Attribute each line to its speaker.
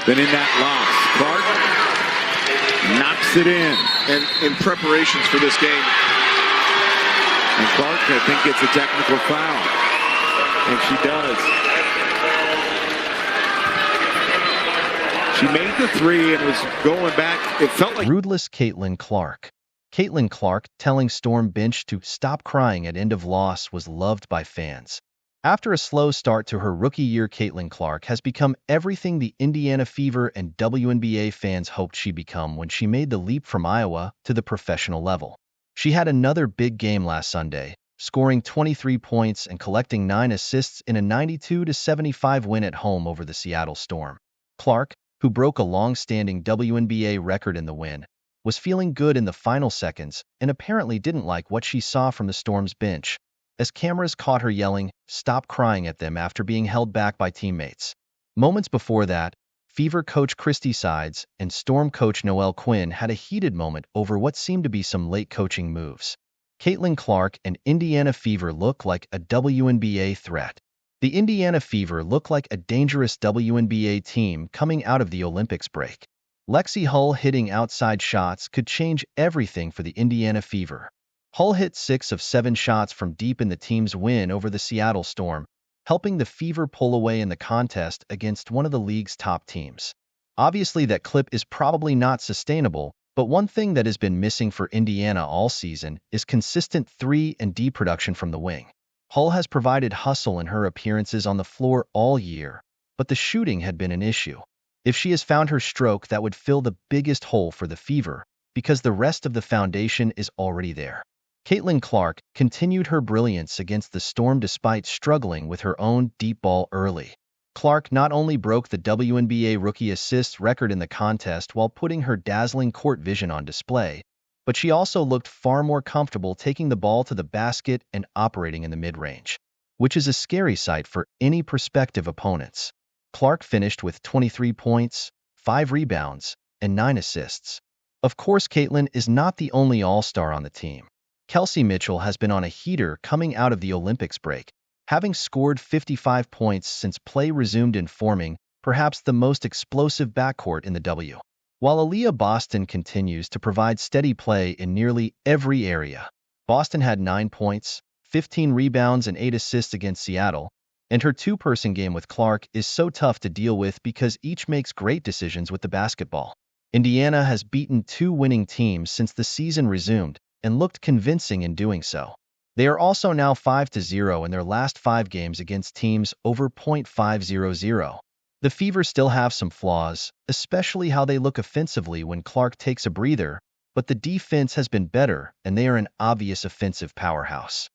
Speaker 1: than in that loss. Clark knocks it in.
Speaker 2: And in preparations for this game.
Speaker 1: And Clark, I think, gets a technical foul. And she does. She made the three and was going back. It felt like
Speaker 3: Ruthless Caitlin Clark. Caitlin Clark telling Storm bench to stop crying at end of loss was loved by fans. After a slow start to her rookie year, Caitlin Clark has become everything the Indiana Fever and WNBA fans hoped she'd become when she made the leap from Iowa to the professional level. She had another big game last Sunday, scoring 23 points and collecting 9 assists in a 92-75 win at home over the Seattle Storm. Clark, who broke a long-standing WNBA record in the win, was feeling good in the final seconds and apparently didn't like what she saw from the Storm's bench, as cameras caught her yelling, "Stop crying" at them after being held back by teammates. Moments before that, Fever coach Christy Sides and Storm coach Noelle Quinn had a heated moment over what seemed to be some late coaching moves. Caitlin Clark and Indiana Fever look like a WNBA threat. The Indiana Fever look like a dangerous WNBA team coming out of the Olympics break. Lexi Hull hitting outside shots could change everything for the Indiana Fever. Hull hit 6 of 7 shots from deep in the team's win over the Seattle Storm, helping the Fever pull away in the contest against one of the league's top teams. Obviously, that clip is probably not sustainable, but one thing that has been missing for Indiana all season is consistent 3 and D production from the wing. Hull has provided hustle in her appearances on the floor all year, but the shooting had been an issue. If she has found her stroke, that would fill the biggest hole for the Fever, because the rest of the foundation is already there. Caitlin Clark continued her brilliance against the Storm despite struggling with her own deep ball early. Clark not only broke the WNBA rookie assists record in the contest while putting her dazzling court vision on display, but she also looked far more comfortable taking the ball to the basket and operating in the mid-range, which is a scary sight for any prospective opponents. Clark finished with 23 points, 5 rebounds, and 9 assists. Of course, Caitlin is not the only all-star on the team. Kelsey Mitchell has been on a heater coming out of the Olympics break, having scored 55 points since play resumed in forming perhaps the most explosive backcourt in the W. While Aaliyah Boston continues to provide steady play in nearly every area. Boston had 9 points, 15 rebounds, and 8 assists against Seattle, and her two-person game with Clark is so tough to deal with because each makes great decisions with the basketball. Indiana has beaten 2 winning teams since the season resumed and looked convincing in doing so. They are also now 5-0 in their last 5 games against teams over .500. The Fever still have some flaws, especially how they look offensively when Clark takes a breather, but the defense has been better and they are an obvious offensive powerhouse.